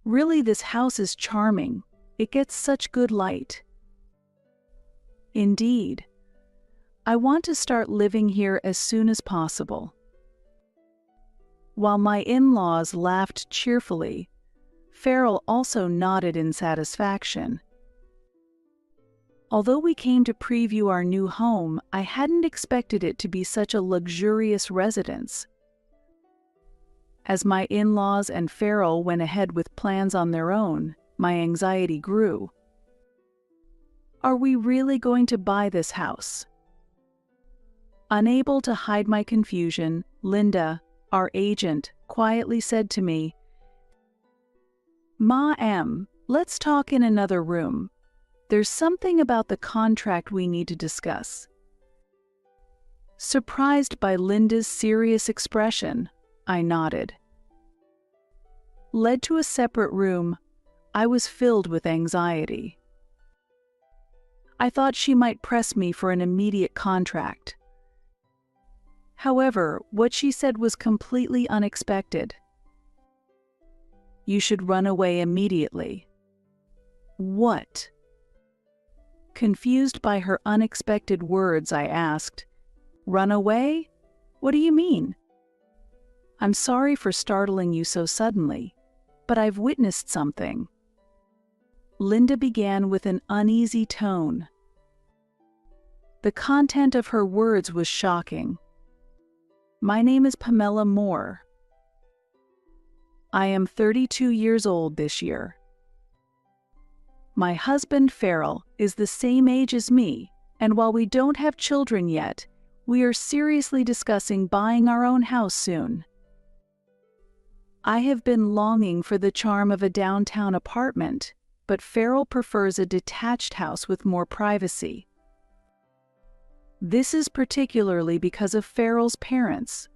Really, this house is charming. It gets such good light. Indeed. I want to start living here as soon as possible. While my in-laws laughed cheerfully, Farrell also nodded in satisfaction. Although we came to preview our new home, I hadn't expected it to be such a luxurious residence. As my in-laws and Farrell went ahead with plans on their own, my anxiety grew. Are we really going to buy this house? Unable to hide my confusion, Linda, our agent, quietly said to me, "Ma, let's talk in another room. There's something about the contract we need to discuss." Surprised by Linda's serious expression, I nodded. Led to a separate room, I was filled with anxiety. I thought she might press me for an immediate contract. However, what she said was completely unexpected. "You should run away immediately." What? Confused by her unexpected words, I asked, "Run away? What do you mean?" "I'm sorry for startling you so suddenly, but I've witnessed something." Linda began with an uneasy tone. The content of her words was shocking. "My name is Pamela Moore. I am 32 years old this year. My husband Farrell is the same age as me, and while we don't have children yet, we are seriously discussing buying our own house soon. I have been longing for the charm of a downtown apartment, but Farrell prefers a detached house with more privacy. This is particularly because of Farrell's parents.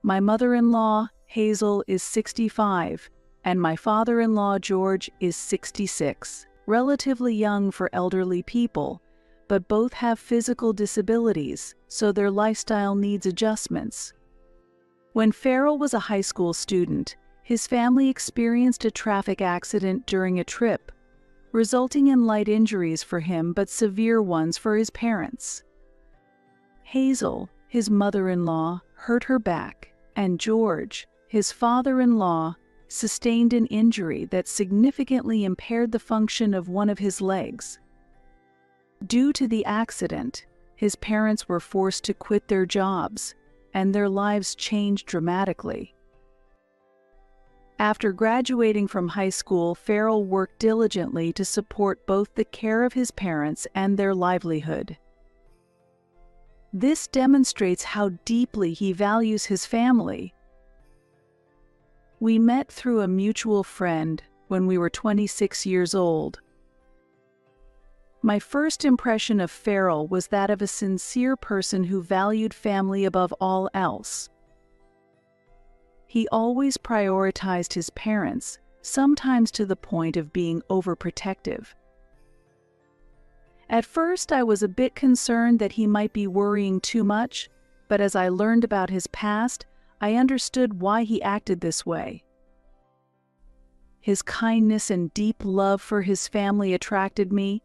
My mother-in-law, Hazel, is 65, and my father-in-law, George, is 66, relatively young for elderly people, but both have physical disabilities, so their lifestyle needs adjustments. When Farrell was a high school student, his family experienced a traffic accident during a trip, resulting in light injuries for him but severe ones for his parents. Hazel, his mother-in-law, hurt her back, and George, his father-in-law, sustained an injury that significantly impaired the function of one of his legs. Due to the accident, his parents were forced to quit their jobs, and their lives changed dramatically. After graduating from high school, Farrell worked diligently to support both the care of his parents and their livelihood. This demonstrates how deeply he values his family. We met through a mutual friend when we were 26 years old. My first impression of Farrell was that of a sincere person who valued family above all else. He always prioritized his parents, sometimes to the point of being overprotective. At first, I was a bit concerned that he might be worrying too much, but as I learned about his past, I understood why he acted this way. His kindness and deep love for his family attracted me,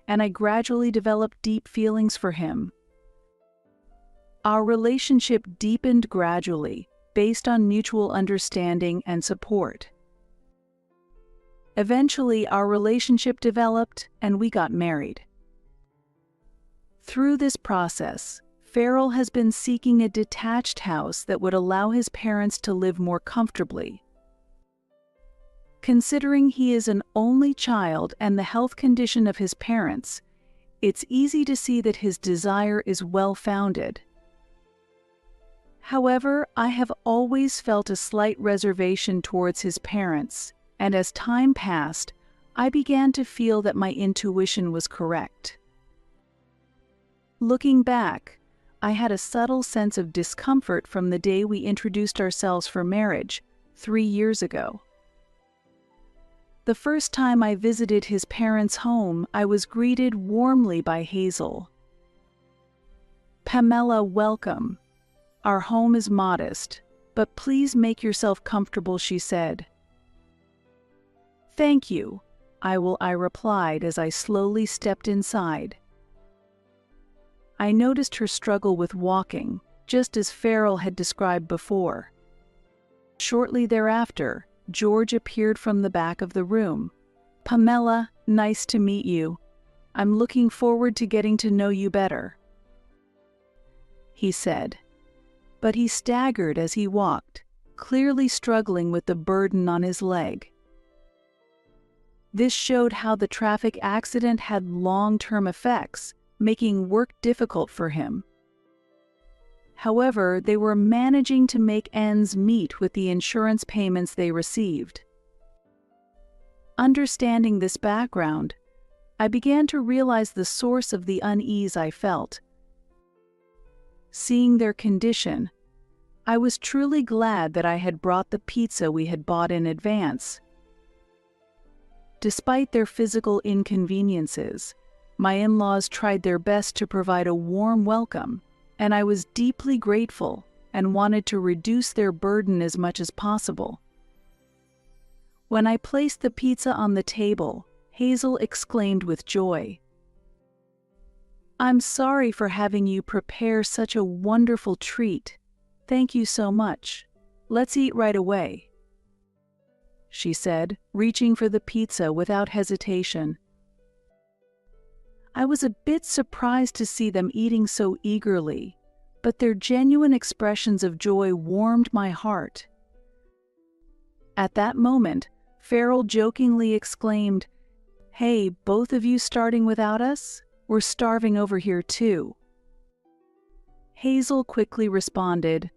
and I gradually developed deep feelings for him. Our relationship deepened gradually, based on mutual understanding and support. Eventually, our relationship developed, and we got married. Through this process, Farrell has been seeking a detached house that would allow his parents to live more comfortably. Considering he is an only child and the health condition of his parents, it's easy to see that his desire is well-founded. However, I have always felt a slight reservation towards his parents, and as time passed, I began to feel that my intuition was correct. Looking back, I had a subtle sense of discomfort from the day we introduced ourselves for marriage, 3 years ago. The first time I visited his parents' home, I was greeted warmly by Hazel. "Pamela, welcome. Our home is modest, but please make yourself comfortable," she said. Thank you, I replied as I slowly stepped inside. I noticed her struggle with walking, just as Farrell had described before. Shortly thereafter, George appeared from the back of the room. "Pamela, nice to meet you. I'm looking forward to getting to know you better," he said. But he staggered as he walked, clearly struggling with the burden on his leg. This showed how the traffic accident had long-term effects, making work difficult for him. However, they were managing to make ends meet with the insurance payments they received. Understanding this background, I began to realize the source of the unease I felt. Seeing their condition, I was truly glad that I had brought the pizza we had bought in advance. Despite their physical inconveniences, my in-laws tried their best to provide a warm welcome, and I was deeply grateful and wanted to reduce their burden as much as possible. When I placed the pizza on the table, Hazel exclaimed with joy, "I'm sorry for having you prepare such a wonderful treat. Thank you so much. Let's eat right away," she said, reaching for the pizza without hesitation. I was a bit surprised to see them eating so eagerly, but their genuine expressions of joy warmed my heart. At that moment, Farrell jokingly exclaimed, "Hey, both of you starting without us? We're starving over here too." Hazel quickly responded,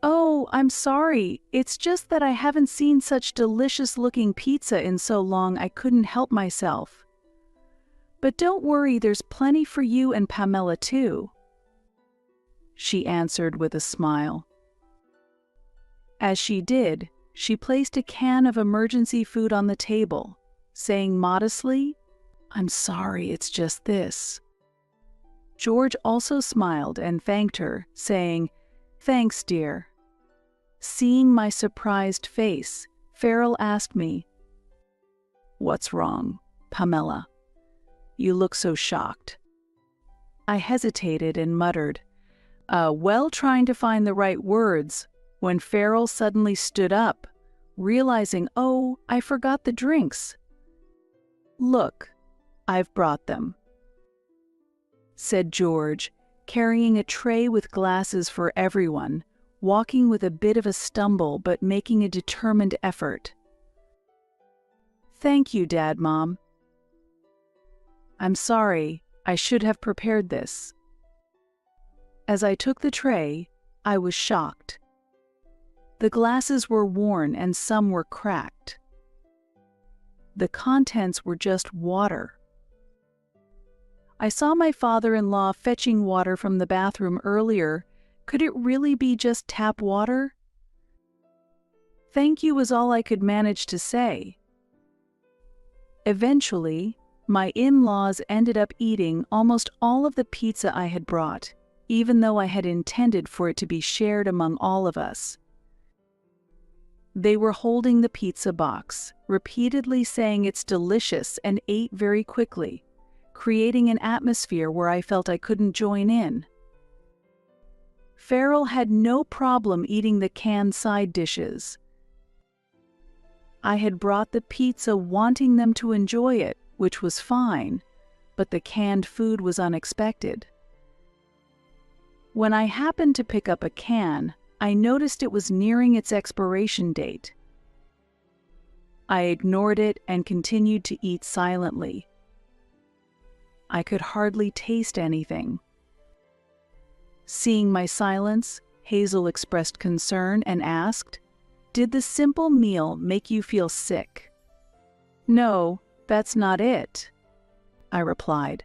"Oh, I'm sorry. It's just that I haven't seen such delicious-looking pizza in so long I couldn't help myself. But don't worry, there's plenty for you and Pamela too," she answered with a smile. As she did, she placed a can of emergency food on the table, saying modestly, "I'm sorry, it's just this." George also smiled and thanked her, saying, "Thanks, dear." Seeing my surprised face, Farrell asked me, "What's wrong, Pamela? You look so shocked." I hesitated and muttered, trying to find the right words, when Farrell suddenly stood up, realizing, "Oh, I forgot the drinks." "Look, I've brought them," said George, carrying a tray with glasses for everyone, walking with a bit of a stumble but making a determined effort. "Thank you, Dad, Mom. I'm sorry, I should have prepared this." As I took the tray, I was shocked. The glasses were worn and some were cracked. The contents were just water. I saw my father-in-law fetching water from the bathroom earlier. Could it really be just tap water? "Thank you" was all I could manage to say. Eventually, my in-laws ended up eating almost all of the pizza I had brought, even though I had intended for it to be shared among all of us. They were holding the pizza box, repeatedly saying it's delicious, and ate very quickly, creating an atmosphere where I felt I couldn't join in. Farrell had no problem eating the canned side dishes. I had brought the pizza wanting them to enjoy it, which was fine, but the canned food was unexpected. When I happened to pick up a can, I noticed it was nearing its expiration date. I ignored it and continued to eat silently. I could hardly taste anything. Seeing my silence, Hazel expressed concern and asked, "Did the simple meal make you feel sick?" "No, that's not it," I replied.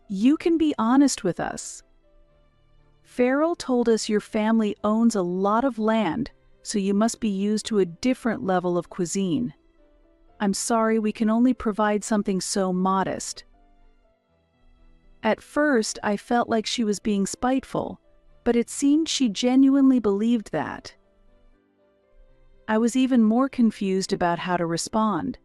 "You can be honest with us. Farrell told us your family owns a lot of land, so you must be used to a different level of cuisine. I'm sorry, we can only provide something so modest." At first, I felt like she was being spiteful, but it seemed she genuinely believed that. I was even more confused about how to respond.